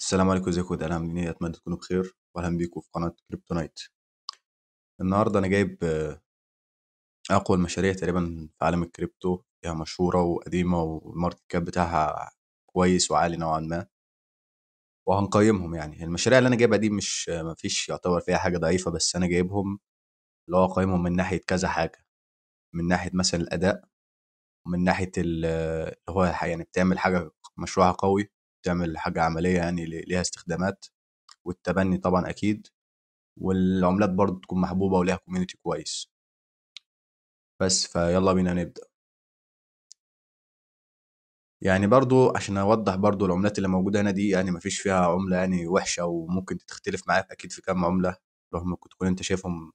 السلام عليكم، ازيكم يا جدعان؟ عاملين ايه؟ اتمنى تكونوا بخير واهلا بيكم في قناه كريبتونايت. النهارده انا جايب اقوى المشاريع تقريبا في عالم الكريبتو، هي مشهوره وقديمه والماركت كاب بتاعها كويس وعالي نوعا ما، وهنقيمهم. يعني المشاريع اللي انا جايبها دي مش مفيش يعتبر فيها حاجه ضعيفه، بس انا جايبهم اللي هو اقيمهم من ناحيه كذا حاجه. من ناحيه مثلا الاداء، ومن ناحيه اللي هو يعني بتعمل حاجه مشروعها قوي، بتعمل حاجه عمليه يعني ليها استخدامات، والتبني طبعا اكيد، والعملات برضه تكون محبوبة وليها كوميونتي كويس. بس فيلا بينا نبدأ. يعني برضه عشان أوضح برضه العملات اللي موجودة هنا دي، يعني مفيش فيها عملة يعني وحشة، وممكن تختلف معاك أكيد في كام عملة، رغم ممكن تكون أنت شايفهم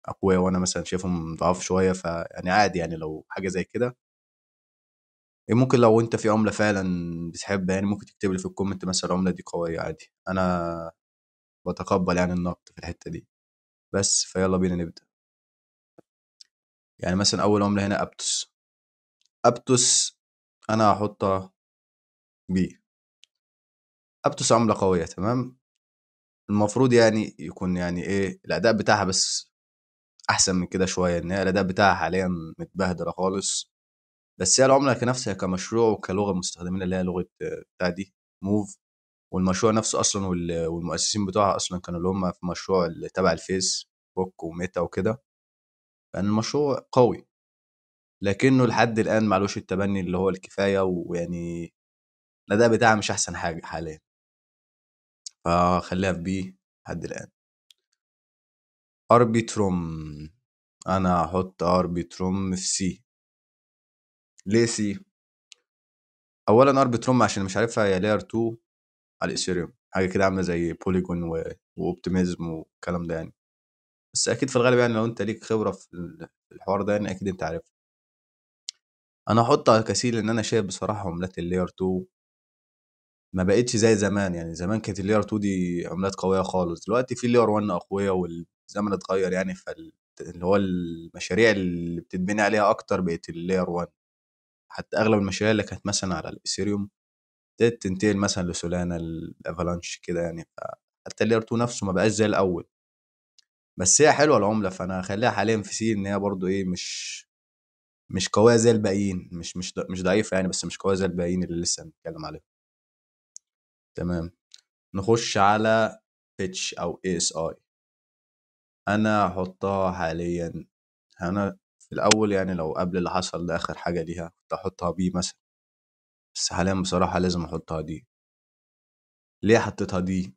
أقوياء وأنا مثلا شايفهم ضعاف شوية، فيعني عادي يعني لو حاجة زي كده. ممكن لو أنت في عملة فعلا بتحبها يعني ممكن تكتب لي في الكومنت مثلا العملة دي قوية، عادي أنا بتقبل يعني النقد في الحتة دي. بس فيلا بينا نبدأ. يعني مثلا أول عملة هنا أبتوس. أبتوس أنا هحطها بي. ابتوس عملة قوية تمام. المفروض يعني يكون يعني ايه الاداء بتاعها، بس احسن من كده شوية، ان هي الاداء بتاعها حاليا متبهدلة خالص. بس هي العملة كنفسها كمشروع وكلغة مستخدمين اللي هي لغة بتاع دي موف. والمشروع نفسه اصلا والمؤسسين بتوعها اصلا كانوا اللي هم في مشروع اللي تبع الفيس بوك وميتا وكده. يعني المشروع قوي، لكنه لحد الان معلوش التبني اللي هو الكفاية، ويعني الاداء بتاعها مش احسن حاجة حاليا، فخليها في بي لحد الان. اربيتروم، انا هحط اربيتروم في سي. ليه سي؟ اولا اربيتروم عشان مش عارفها، هي لاير 2 على الايثيريوم، حاجه كده عامله زي بوليجون واوبتيميزم والكلام ده يعني. بس اكيد في الغالب يعني لو انت ليك خبره في في الحوار ده يعني اكيد انت عارف. انا هحطها كسي لان انا شايف بصراحه عملات اللاير 2 ما بقتش زي زمان. يعني زمان كانت اللاير 2 دي عملات قويه خالص، دلوقتي في اللاير 1 اقوياء والزمن اتغير يعني، اللي هو المشاريع اللي بتتبني عليها اكتر بقت اللاير 1. حتى اغلب المشاريع اللي كانت مثلا على الاثيريوم ابتدت تنتقل مثلا لسولانا الافالانش كده يعني. حتى اللير 2 نفسه ما بقاش زي الاول، بس هي حلوه العمله، فانا هخليها حاليا في سي، ان هي برضو ايه مش قويه زي الباقيين، مش ضعيفه يعني، بس مش قويه زي الباقيين اللي لسه هنتكلم عليهم. تمام. نخش على بيتش او اي اس اي. انا هحطها حاليا، انا في الاول يعني لو قبل اللي حصل ده اخر حاجه ليها كنت احطها بي مثلا، بس حاليا بصراحه لازم احطها دي. ليه حطيتها دي؟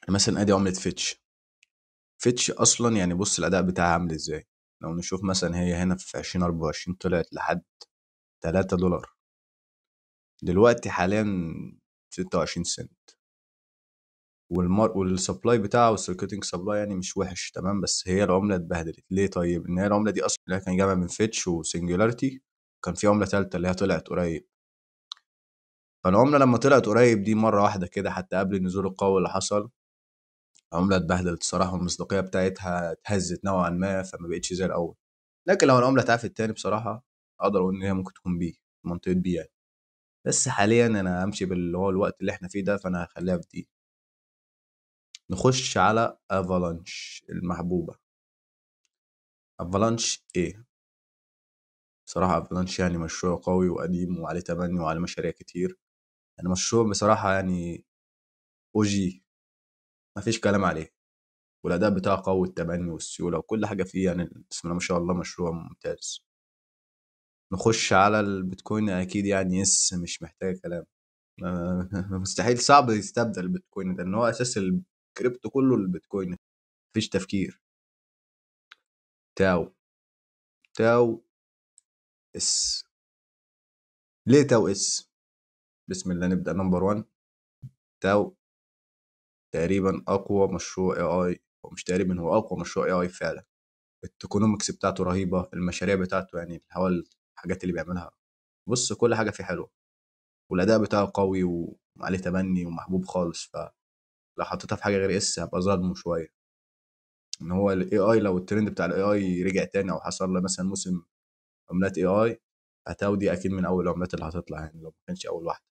مثلا ادي عمله فيتش. فيتش اصلا يعني بص الاداء بتاعها عامل ازاي. لو نشوف مثلا هي هنا في 2024 طلعت لحد 3 دولار، دلوقتي حاليا 26 سنت. والسبلاي بتاعها والسيركيتنج سبلاي يعني مش وحش تمام، بس هي العملة اتبهدلت ليه؟ طيب ان هي العملة دي اصلا اللي هي كان جايبها من فيتش وسنجولاريتي، كان في عملة تالتة اللي هي طلعت قريب. فالعملة لما طلعت قريب دي مرة واحدة كده، حتى قبل النزول القوي اللي حصل، العملة اتبهدلت الصراحة، والمصداقية بتاعتها اتهزت نوعا ما، فما بقتش زي الأول. لكن لو العملة اتعافت تاني بصراحة أقدر أقول إن هي ممكن تكون بي، منطقة بي يعني. بس حاليا أنا همشي باللي هو الوقت اللي احنا فيه ده، فأنا هخليها في دي. نخش على افالانش المحبوبة. افالانش ايه؟ بصراحة افالانش يعني مشروع قوي وقديم وعليه تبني وعليه مشاريع كتير. يعني مشروع بصراحة يعني او جي، مفيش كلام عليه، والأداء بتاعه قوي، التبني والسيولة وكل حاجة فيه يعني بسم الله ما شاء الله مشروع ممتاز. نخش على البيتكوين، أكيد يعني يس مش محتاج كلام. مستحيل، صعب يستبدل البيتكوين ده، إن هو أساس الكريبتو كله البيتكوين، مفيش تفكير. تاو. تاو اس. ليه تاو اس؟ بسم الله نبدأ. نمبر 1، تاو تقريبا أقوى مشروع اي اي، ومش تقريبا هو أقوى مشروع اي اي فعلا. التوكونومكس بتاعته رهيبة، المشاريع بتاعته يعني اللي هو الحاجات اللي بيعملها، بص كل حاجة فيه حلوة، والأداء بتاعه قوي وعليه تبني ومحبوب خالص. فلو حطيتها في حاجة غير اس هبقى ظالمه شوية. ان هو الاي اي لو الترند بتاع الاي اي رجع تاني او حصل له مثلا موسم عملات اي اي، هتاو دي اكيد من اول العملات اللي هتطلع يعني لو ما كانش اول واحده.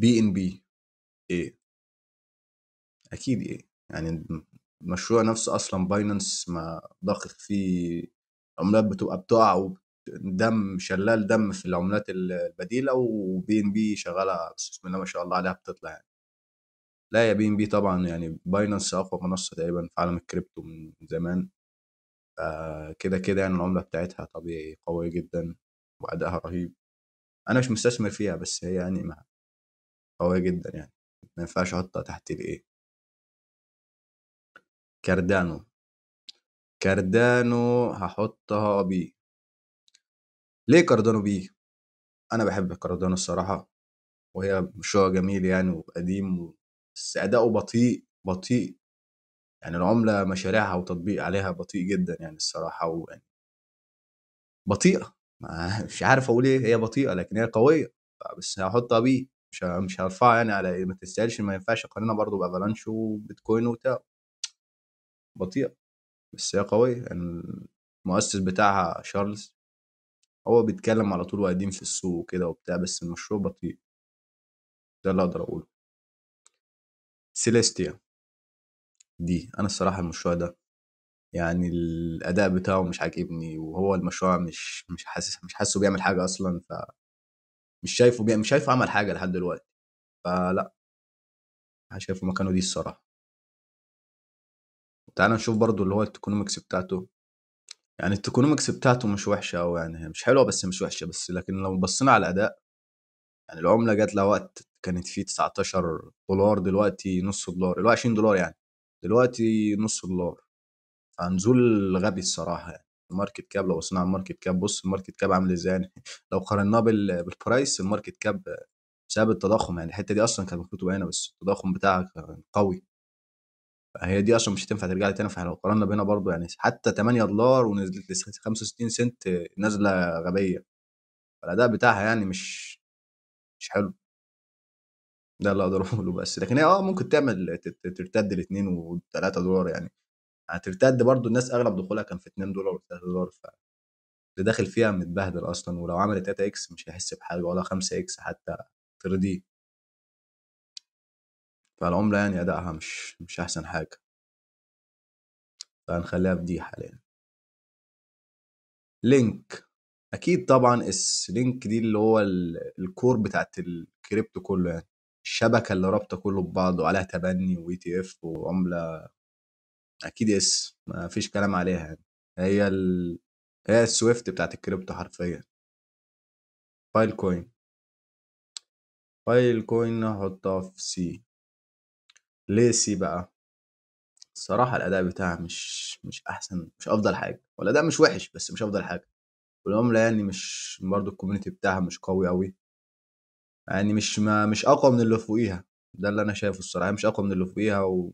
بي ان بي. ايه؟ اكيد ايه يعني. المشروع نفسه اصلا باينانس ما ضخ فيه، عملات بتبقى بتقع ودم شلال دم في العملات البديله، وبي ان بي شغاله بسم الله ما شاء الله عليها بتطلع يعني. لا يا بي ان بي طبعا، يعني باينانس اقوى منصه تقريبا في عالم الكريبتو من زمان. كده كده يعني العمله بتاعتها طبيعي قويه جدا وادائها رهيب. انا مش مستثمر فيها، بس هي يعني قويه جدا يعني، ما ينفعش احطها تحت الايه. كاردانو. كاردانو هحطها بي. ليه كاردانو بي؟ انا بحب كاردانو الصراحه، وهي مشروع جميل يعني وقديم بس اداؤه بطيء بطيء. يعني العمله مشاريعها وتطبيق عليها بطيء جدا يعني الصراحه، ويعني بطيئه. مش عارف اقول ايه، هي بطيئه لكن هي قويه. بس هحطها بي، مش هرفعها يعني على إيه، ما تستاهلش، ما ينفعش اقارنها برضو بافالانش وبيتكوين وبتاع. بطيئه بس هي قويه يعني. المؤسس بتاعها شارلز، هو بيتكلم على طول وقديم في السوق وكده وبتاع، بس المشروع بطيء. ده اللي اقدر اقوله. سيليستيا دي، انا الصراحه المشروع ده يعني الاداء بتاعه مش عاجبني، وهو المشروع مش حاسه بيعمل حاجه اصلا، مش شايفه عمل حاجه لحد دلوقتي. فلا، انا شايفه مكانه دي الصراحه. تعال نشوف برضو اللي هو التكونومكس بتاعته. يعني التكونومكس بتاعته مش وحشه، او يعني هي مش حلوه بس مش وحشه، بس لكن لو بصينا على الاداء، يعني العمله جات لها وقت كانت فيه 19 دولار، دلوقتي نص دولار، اللي هو 20 دولار يعني، دلوقتي نص دولار. فنزول غبي الصراحه يعني. الماركت كاب، لو بصينا على الماركت كاب، بص الماركت كاب عامل ازاي يعني. لو قارناه بالبرايس، الماركت كاب بسبب التضخم يعني، الحته دي اصلا كانت المفروض تبقى هنا، بس التضخم بتاعها كان قوي. هي دي اصلا مش هتنفع ترجع لي تاني. فاحنا لو قارنا بينا برضو يعني، حتى 8 دولار ونزلت ل 65 سنت، نازله غبيه. الاداء بتاعها يعني مش حلو. ده اللي اقدر اقوله. بس لكن هي ممكن تعمل ترتد ل 2 و3 دولار يعني. هترتد برضو، الناس اغلب دخولها كان في 2 دولار و3 دولار، فاللي داخل فيها متبهدل اصلا، ولو عملت 3 اكس مش هيحس بحاجه، ولا 5 اكس حتى ترضيه. فالعمله يعني ادائها مش احسن حاجه. فهنخليها في دي حاليا. لينك. اكيد طبعا لينك دي اللي هو الكور بتاعت الكريبتو كله يعني، الشبكه اللي رابطه كله ببعض، وعليها تبني واي تي اف وعمله. اكيد ما فيش كلام عليها يعني. هي هي السويفت بتاعت الكريبتو حرفيا. فايل كوين. فايل كوين نحطها في سي. ليه سي بقى؟ الصراحه الاداء بتاعها مش احسن، مش افضل حاجه، والاداء مش وحش بس مش افضل حاجه. والعمله يعني مش برضو، الكوميونتي بتاعها مش قوي قوي يعني، مش اقوى من اللي فوقيها. ده اللي انا شايفه الصراحه، مش اقوى من اللي فوقيها،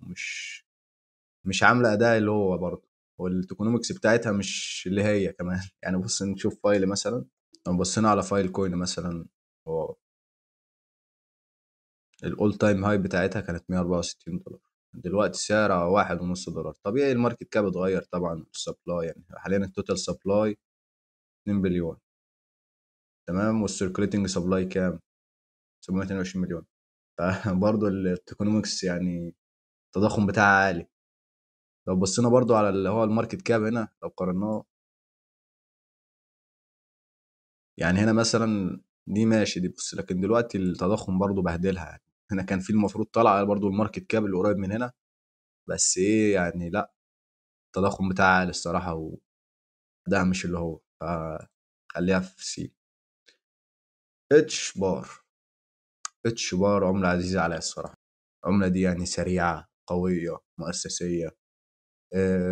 مش عامله اداء اللي هو برضه. والتوكونومكس بتاعتها مش اللي هي كمان يعني. بص نشوف فايل مثلا. لو بصينا على فايل كوين مثلا، هو الاول تايم هاي بتاعتها كانت 164 دولار، دلوقتي سعرها 1.5 دولار. طبيعي الماركت كاب اتغير طبعا، السبلاي يعني حاليا التوتال سبلاي 2 بليون، تمام، والسيركوليتنج سبلاي كام؟ 722 مليون. فبرضه التوكونومكس يعني التضخم بتاعها عالي. لو بصينا برضو على اللي هو الماركت كاب هنا، لو قارناه يعني، هنا مثلا دي ماشي دي، بص لكن دلوقتي التضخم برضو بهدلها يعني. هنا كان في المفروض طالع برضو الماركت كاب اللي قريب من هنا، بس ايه يعني، لا، التضخم بتاعها عالي الصراحة، وده مش اللي هو. خليها في سي. اتش بار. اتش بار عملة عزيزة عليا الصراحة. العملة دي يعني سريعة قوية مؤسسية.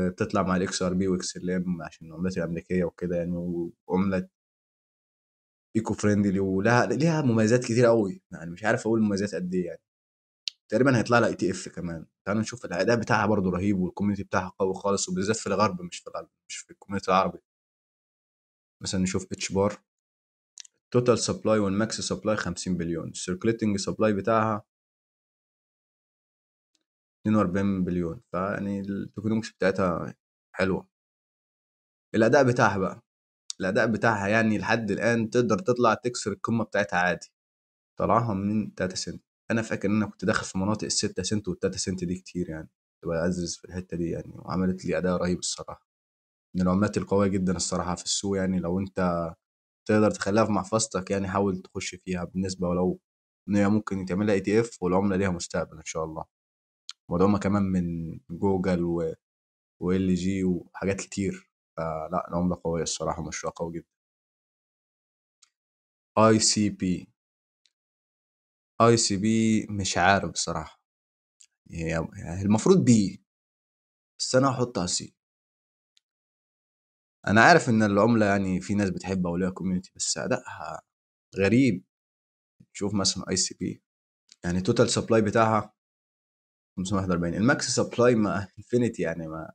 بتطلع مع الاكس ار بي واكس ال ام عشان العملات الامريكيه وكده يعني، وعمله ايكو فريندلي، ليها مميزات كتير قوي يعني، مش عارف اقول مميزات قد ايه يعني. تقريبا هيطلع لها اي تي اف كمان. تعالوا نشوف الاداء بتاعها برضو رهيب، والكوميونتي بتاعها قوي خالص، وبالذات في الغرب، مش في الغرب، مش في الكوميونتي العربي. مثلا نشوف اتش بار. توتال سبلاي والماكس سبلاي 50 بليون، السيركليتنج سبلاي بتاعها 42 بليون. فيعني التوكنومكس بتاعتها حلوه. الاداء بتاعها بقى، الاداء بتاعها يعني لحد الان تقدر تطلع تكسر القمه بتاعتها عادي. طلعها من 3 سنت. انا فاكر ان انا كنت داخل في مناطق ال6 سنت وال3 سنت دي كتير يعني، كنت بأزز في الحته دي يعني، وعملت لي اداء رهيب الصراحه، من العملات القويه جدا الصراحه في السوق يعني. لو انت تقدر تخليها في محفظتك يعني حاول تخش فيها بالنسبه، ولو ان هي ممكن تعملها ETF، والعمله ليها مستقبل ان شاء الله. ودعمة كمان من جوجل وال جي وحاجات كتير. فلا العمله قويه الصراحه، مشروع قوي جدا. ICP. ICB مش عارف بصراحه، هي المفروض بي، بس انا هحطها سي. انا عارف ان العمله يعني في ناس بتحبها وليها كوميونتي، بس ادائها غريب. شوف مثلا ICB، يعني توتال سبلاي بتاعها 541، الماكس سبلاي ما انفينيتي يعني، ما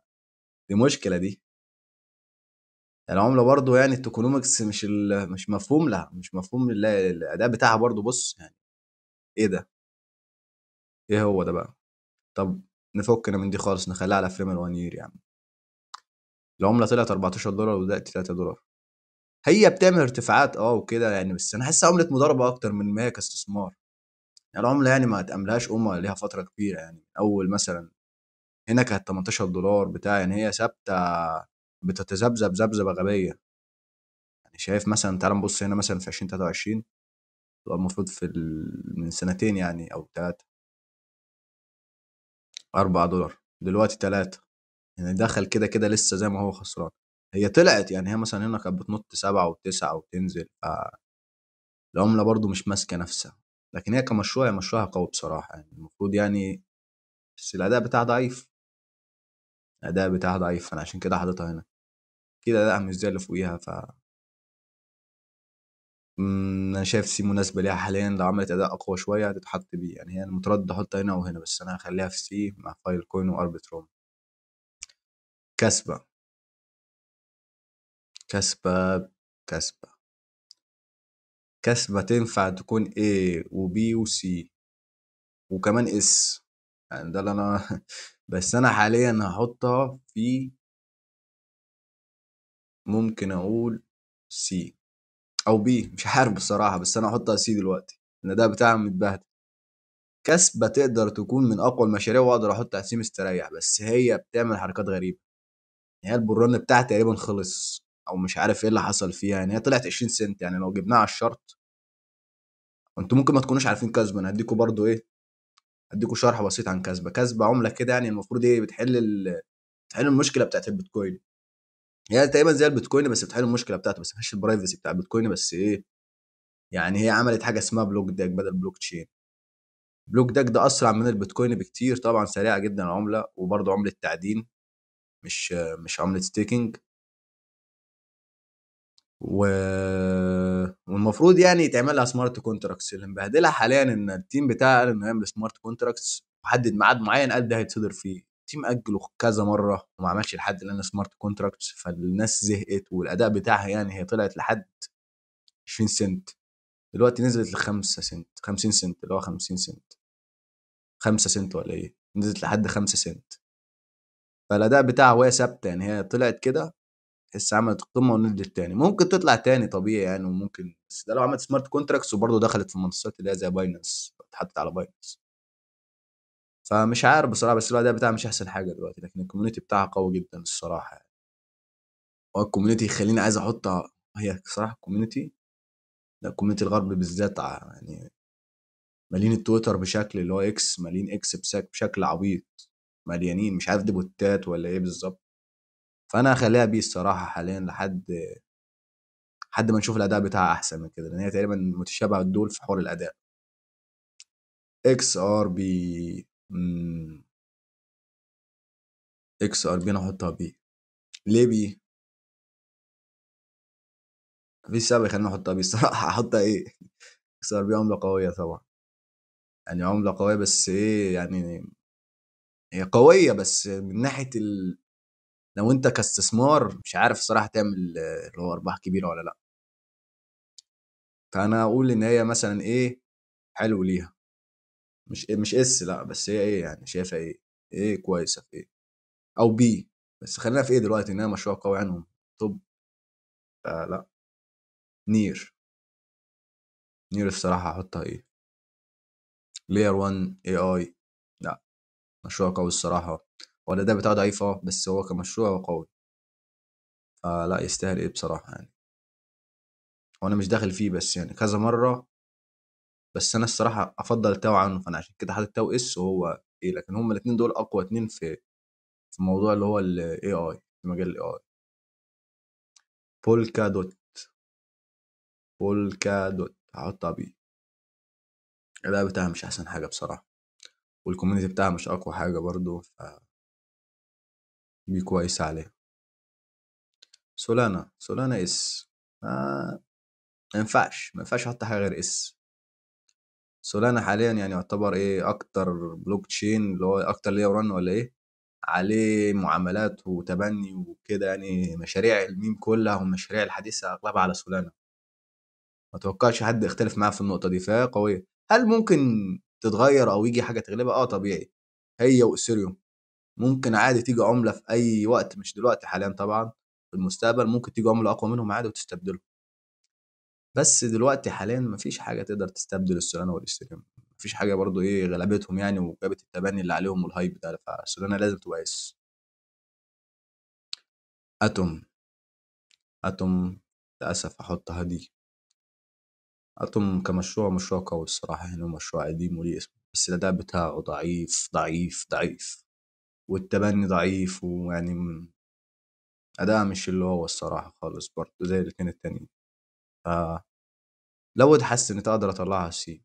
دي مشكله دي. العمله برضو يعني التوكونومكس مش مفهوم لها، مش مفهوم الاداء بتاعها برضو. بص يعني ايه ده، ايه هو ده بقى؟ طب نفكنا من دي خالص، نخليها على فريم الوان يير يعني. العمله طلعت $14 ودلوقتي $3. هي بتعمل ارتفاعات وكده يعني، بس انا حاسس عمله مضاربه اكتر من ما هي كاستثمار. يعني العمله يعني ما تأملهاش ليها فتره كبيره يعني، اول مثلا هنا كانت $18 بتاع، يعني هي ثابته بتتذبذب ذبذبه غبيه. يعني شايف مثلا، تعال نبص هنا مثلا في 2023، تبقى المفروض من سنتين يعني او ثلاثه $4، دلوقتي 3. يعني دخل كده كده لسه زي ما هو خسران. هي طلعت يعني، هي مثلا هنا كانت بتنط 7 و9 وتنزل، فالعملة برضو مش ماسكة نفسها. لكن هي كمشروع، هي مشروعها قوي بصراحة يعني، المفروض يعني، بس الأداء بتاعها ضعيف. الأداء بتاعها ضعيف، أنا عشان كده حاططها هنا كده. أداء مش زي اللي فوقيها. أنا شايف سي مناسبة ليها حاليا، لو عملت أداء أقوى شوية هتتحط بيه يعني. هي المتردد أحطها هنا وهنا، بس أنا هخليها في سي مع فايل كوين وأربتروم. كسبة. كسبة. كسبة. كسبة تنفع تكون A و B و C وكمان S، يعني ده اللي أنا بس أنا حاليا هحطها في، ممكن أقول C أو B، مش عارف بصراحة، بس أنا هحطها C دلوقتي لأن ده بتاعها متبهدل. كسبة تقدر تكون من أقوى المشاريع، وأقدر أحطها C مستريح، بس هي بتعمل حركات غريبة. يعني هي البران بتاعها تقريبا خلص، أو مش عارف إيه اللي حصل فيها. يعني هي طلعت 20 سنت، يعني لو جبناها على الشرط، وأنتوا ممكن ما تكونوش عارفين كسبة، أنا هديكوا برضو إيه، هديكوا شرح بسيط عن كسبة. كسبة عملة كده يعني، المفروض إيه، بتحل المشكلة بتاعت البيتكوين. هي تقريبا زي البيتكوين، بس بتحل المشكلة بتاعته، بس مفيش البرايفسي بتاع البيتكوين، بس إيه، يعني هي عملت حاجة اسمها بلوك داك بدل بلوك تشين. بلوك داك ده أسرع من البيتكوين بكتير طبعا، سريعة جدا العملة، وبرضه عملة تعدين، مش عملة ستيكنج. و... والمفروض يعني يتعمل لها سمارت كونتراكتس. اللي مبهدلها حاليا ان التيم بتاعها قال انه يعمل سمارت كونتراكتس، وحدد ميعاد معين قال ده هيتصدر فيه. التيم اجله كذا مره وما عملش لحد الان سمارت كونتراكتس، فالناس زهقت، والاداء بتاعها يعني هي طلعت لحد 20 سنت، دلوقتي نزلت ل 5 سنت، 50 سنت، اللي هو 50 سنت، 5 سنت ولا ايه، نزلت لحد 5 سنت. فالاداء بتاعها وهي ثابته يعني، هي طلعت كده تحس عملت قمه ونزلت تاني، ممكن تطلع تاني طبيعي يعني، وممكن، بس ده لو عملت سمارت كونتراكتس وبرضه دخلت في المنصات اللي هي زي باينانس، اتحطت على باينانس. فمش عارف بصراحه، بس الاداء بتاعها مش احسن حاجه دلوقتي، لكن الكوميونتي بتاعها قوي جدا الصراحه يعني. هو الكوميونتي يخليني عايز احطها. هي صراحه الكوميونتي، لا الكوميونتي الغرب بالذات يعني مالين التويتر بشكل، اللي هو اكس، مالين اكس بشكل عبيط، مليانين، مش عارف دي بوتات ولا ايه بالظبط. فانا هخليها بيه الصراحه حاليا، لحد ما نشوف الاداء بتاعها احسن من كده، لان هي تقريبا متشابهه الدول في حوار الاداء. XRB. XRB انا احطها بي. ليه بي؟ مفيش سبب يخليني احطها بي الصراحه. احطها ايه؟ XRB عمله قويه طبعا، يعني عمله قويه، بس ايه يعني، هي قويه بس من ناحيه لو انت كاستثمار مش عارف الصراحه تعمل اللي هو ارباح كبيره ولا لا. فانا اقول ان هي مثلا ايه، حلو ليها. مش اس، لا بس هي ايه يعني، شايفها ايه، ايه كويسه في ايه، او بي. بس خلينا في ايه دلوقتي، ان هي مشروع قوي عنهم. طب لا، نير. نير الصراحه هحطها ايه، layer 1 AI. لا، مشروع قوي الصراحة. هو الأداء بتاعه ضعيف بس هو كمشروع هو قوي. فلا يستاهل ايه بصراحة يعني. وانا مش داخل فيه بس يعني كذا مرة. بس انا الصراحة افضل تاو عنه، فانا عشان كده حاطط تاو اس وهو ايه. لكن هما الاتنين دول اقوى اتنين في موضوع اللي هو ال AI، في مجال ال AI. بولكا دوت. بولكا دوت هحطها بيه. الأداء بتاعها مش أحسن حاجة بصراحة، والكوميونتي بتاعها مش أقوى حاجة برضو، فدي كويسة عليها. سولانا. سولانا اس. آه ما ينفعش أحط حاجة غير اس. سولانا حاليا يعني يعتبر ايه أكتر بلوك تشين اللي هو أكتر ليا رن ولا ايه، عليه معاملات وتبني وكده. يعني مشاريع الميم كلها والمشاريع الحديثة أغلبها على سولانا. ما اتوقعش حد يختلف معاه في النقطة دي، فهي قوية. هل ممكن تتغير او يجي حاجة تغلبها؟ طبيعي. هي واثيريوم ممكن عادي تيجي عملة في اي وقت، مش دلوقتي حاليا طبعا، في المستقبل ممكن تيجي عملة اقوى منهم عادي وتستبدله. بس دلوقتي حاليا مفيش حاجة تقدر تستبدل السولانا والاثيريوم. مفيش حاجة برضو ايه غلبتهم يعني وجابت التبني اللي عليهم والهايب ده، فالسولانا لازم تبقى اس. اتوم. اتوم للاسف هحطها دي. اتوم كمشروع مشروع قوي الصراحة يعني، مشروع قديم وليه اسمه، بس الأداء بتاعه ضعيف ضعيف ضعيف، والتبني ضعيف، ويعني أداء مش اللي هو الصراحة خالص برضه زي الاتنين التانيين. فلو اتحسنت أقدر أطلعها سي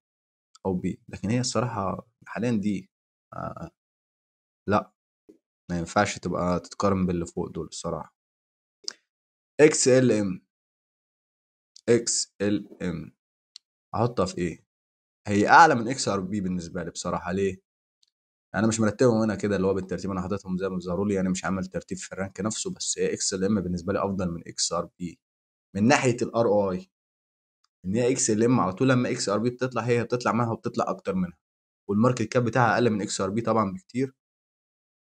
أو بي، لكن هي الصراحة حاليا دي. آه لا، ما ينفعش تبقى تتقارن باللي فوق دول الصراحة. اكس ال ام. اكس ال ام أحطها في ايه؟ هي أعلى من اكس ار بي بالنسبة لي بصراحة. ليه؟ انا مش مرتبهم هنا كده اللي هو بالترتيب، انا حاططهم زي ما ظهروا لي، انا مش عامل ترتيب في الرانك نفسه. بس هي اكس ال ام بالنسبه لي افضل من اكس ار بي من ناحيه الار اي. ان هي اكس ال ام على طول لما اكس ار بي بتطلع هي بتطلع معاها وبتطلع اكتر منها، والماركت كاب بتاعها اقل من اكس ار بي طبعا بكتير.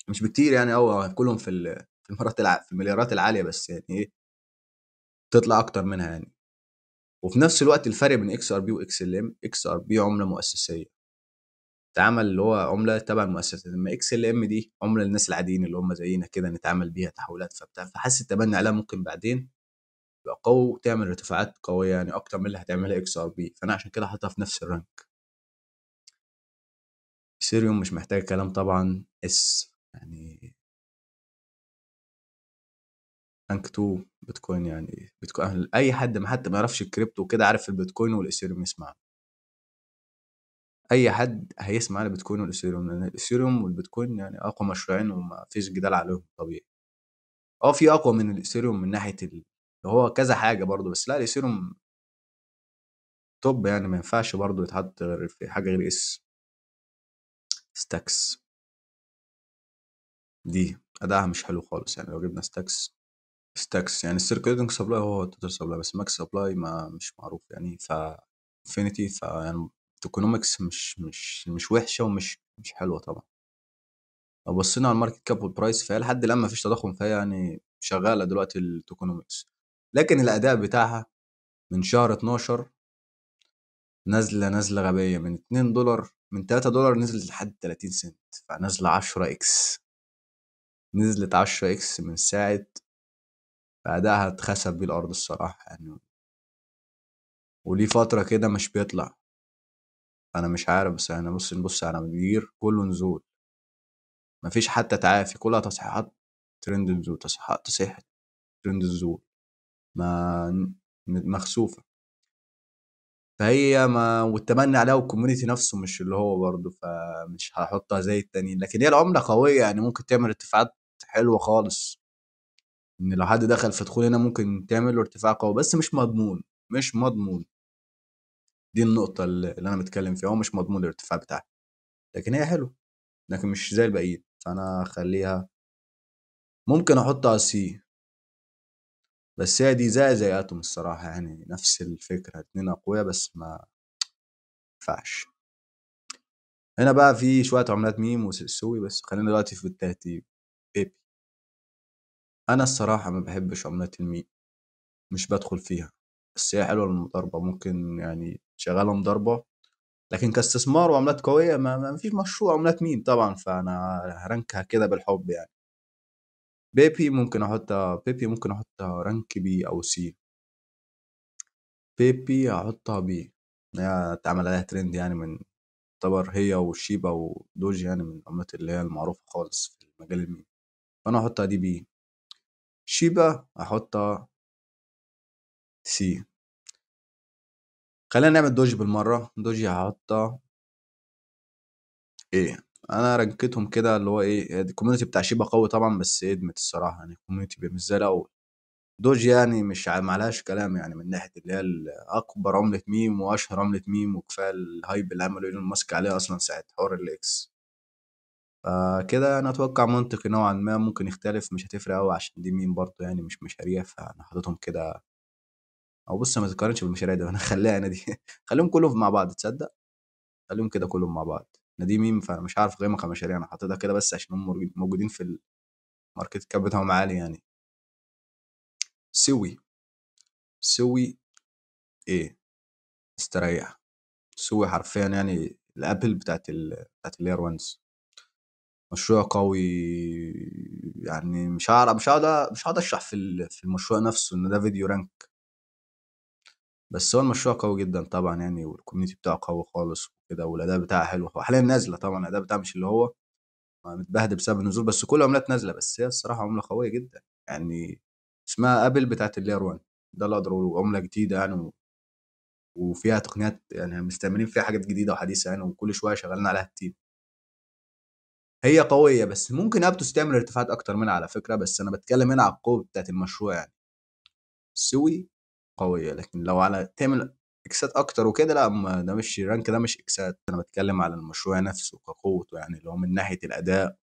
مش بكتير يعني، كلهم في في المليارات العاليه، بس يعني ايه تطلع اكتر منها يعني. وفي نفس الوقت الفرق بين اكس ار بي واكس ال ام، اكس ار بي عمله مؤسسيه تعمل اللي هو عمله تبع المؤسسات، لما اكس ال ام دي عمله للناس العاديين اللي هم زينا كده نتعامل بيها تحولات فبتاع. فحاسس التبني عليها ممكن بعدين يبقى قوي وتعمل ارتفاعات قويه يعني اكتر من اللي هتعملها اكس ار بي، فانا عشان كده حاططها في نفس الرانك. ايثيريوم مش محتاج كلام طبعا اس يعني. رانك 2 بيتكوين يعني بيتكوين اي حد ما حتى ما يعرفش الكريبتو وكده عارف البيتكوين والايثيريوم يسمع. اي حد هيسمع عن البيتكوين والايثيريوم، لان الايثيريوم والبيتكوين يعني اقوى مشروعين وما فيش جدال عليهم طبيعي. في اقوى من الايثيريوم من ناحيه هو كذا حاجه برضه، بس لا الايثيريوم توب يعني، ما ينفعش برضه يتحط غير في حاجه غير اس. ستاكس دي ادائها مش حلو خالص يعني. لو جبنا ستاكس يعني السيركيوليتنج سبلاي هو التوتال سبلاي، بس ماكس سبلاي ما مش معروف يعني. انفينيتي يعني توكونومكس مش وحشه ومش حلوه طبعا. لو بصينا على الماركت كاب والبرايس فهي لحد الان ما فيش تضخم، فهي يعني شغاله دلوقتي التوكونومكس. لكن الاداء بتاعها من شهر 12 نازله غبيه، من 2 دولار من 3 دولار نزلت لحد 30 سنت، فنازله 10 اكس. نزلت 10 اكس من ساعه. فادائها اتخسف بيه الارض الصراحه يعني. وليه فتره كده مش بيطلع. انا مش عارف، بس انا نبص على مدير كله نزول، مفيش حتى تعافي، كلها تصحيحات ترند نزول، تصحيح ترند نزول. ما مخسوفه. فهي ما والتمني عليها والكوميونتي نفسه مش اللي هو برضه، فمش هحطها زي التانيين. لكن هي العملة قوية يعني ممكن تعمل ارتفاعات حلوة خالص. ان لو حد دخل في دخول هنا ممكن تعمل له ارتفاع قوي، بس مش مضمون. مش مضمون. دي النقطة اللي انا متكلم فيها، هو مش مضمون الارتفاع بتاعها. لكن هي حلوة، لكن مش زي الباقيين، فانا اخليها. ممكن احطها سي. بس هي دي زي اتوم الصراحة يعني، نفس الفكرة، اتنين اقوياء بس ما ينفعش. هنا بقى في شوية عملات ميم وسوي، بس خلينا دلوقتي في الترتيب. بيبي. أنا الصراحة ما بحبش عملات الميم، مش بدخل فيها. بس هي حلوة للمضاربة، ممكن يعني شغالة مضاربة لكن كاستثمار وعملات قوية ما فيش مشروع عملات مين طبعا، فأنا هرنكها كده بالحب يعني. بيبي ممكن أحطها رانك بي أو سي. بيبي هحطها بي، هي اتعمل عليها ترند يعني، من تعتبر هي وشيبا ودوجي يعني من العملات اللي هي المعروفة خالص في المجال الميم، فأنا هحطها دي بي. شيبا هحطها سي. خلينا نعمل دوجي بالمرة. دوجي هحطها ايه. انا رنكتهم كده اللي هو ايه، الكوميونتي بتاع شيبا قوي طبعا، بس ادمت الصراحة يعني، الكوميونتي مش زي الأول. دوج يعني مش معلهاش كلام يعني، من ناحية اللي هي أكبر عملة ميم وأشهر عملة ميم، وكفاية الهايب اللي عملوا ايلون ماسك عليها أصلا ساعة حوار الإكس. فكده أنا أتوقع منطقي نوعا ما، ممكن يختلف مش هتفرق أوي عشان دي ميم برضه يعني مش مشاريع، فأنا حاططهم كده. أو بص ما تقارنش بالمشاريع ده، أنا خليها أنا دي خليهم كلهم مع بعض تصدق، خليهم كده كلهم مع بعض. أنا دي ميم فأنا مش عارف أقيمها كمشاريع، أنا حاططها كده بس عشان هم موجودين في الماركت كاب بتاعهم عالي يعني. سوي. سوي إيه، استريح. سوي حرفيا يعني الابل بتاعت الير وانز. مشروع قوي يعني، مش هقعد اشرح في المشروع نفسه ان ده فيديو رانك، بس هو المشروع قوي جدا طبعا يعني، والكوميونتي بتاعه قوي خالص وكده، والاداء بتاعه حلو. هو حاليا نازله طبعا، الاداء بتاعه مش اللي هو متبهدل بسبب النزول، بس كل عملات نازله، بس هي الصراحه عمله قويه جدا يعني. اسمها ابل بتاعت الير وان، ده اللي اقدر اقوله، عمله جديده يعني، وفيها تقنيات يعني، مستعملين فيها حاجات جديده وحديثه يعني، وكل شويه شغالين عليها كتير. هي قوية بس ممكن ابتوس تعمل ارتفاعات اكتر منها على فكرة، بس انا بتكلم هنا على القوة بتاعت المشروع يعني. سوي قوية، لكن لو على تعمل اكسات اكتر وكده لا، ده مش رانك، ده مش اكسات، انا بتكلم على المشروع نفسه كقوته يعني، اللي هو من ناحية الاداء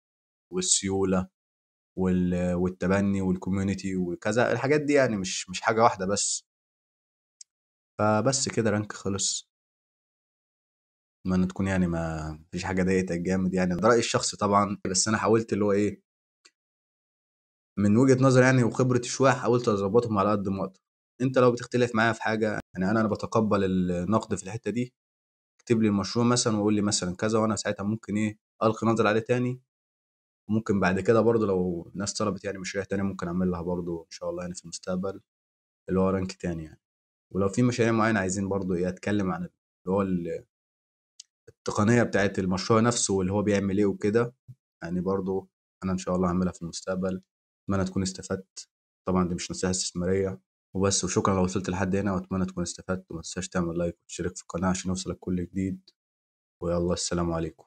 والسيولة والتبني والكوميونتي وكذا الحاجات دي يعني، مش حاجة واحدة بس. فبس كده رانك خلص. اتمنى تكون يعني ما فيش حاجة ضايقتك جامد يعني، ده رأيي الشخصي طبعا، بس انا حاولت اللي هو ايه، من وجهة نظري يعني وخبرتي شوية، حاولت أظبطهم على قد ما أقدر. أنت لو بتختلف معايا في حاجة يعني، أنا بتقبل النقد في الحتة دي. اكتب لي المشروع مثلا وقول لي مثلا كذا، وأنا ساعتها ممكن إيه ألقي نظر عليه تاني. ممكن بعد كده برضه لو الناس طلبت يعني مشاريع تانية، ممكن أعمل لها برضه إن شاء الله يعني في المستقبل، اللي هو رانك تاني يعني. ولو في مشاريع معينة عايزين برضه إيه أتكلم عن اللي هو التقنية بتاعت المشروع نفسه واللي هو بيعمل إيه وكده يعني، برضه أنا إن شاء الله هعملها في المستقبل. أتمنى تكون استفدت. طبعا دي مش نصيحة استثمارية وبس، وشكرا لو وصلت لحد هنا، واتمنى تكون استفدت، وما تنساش تعمل لايك وتشترك في القناة عشان يوصلك كل جديد. ويلا السلام عليكم.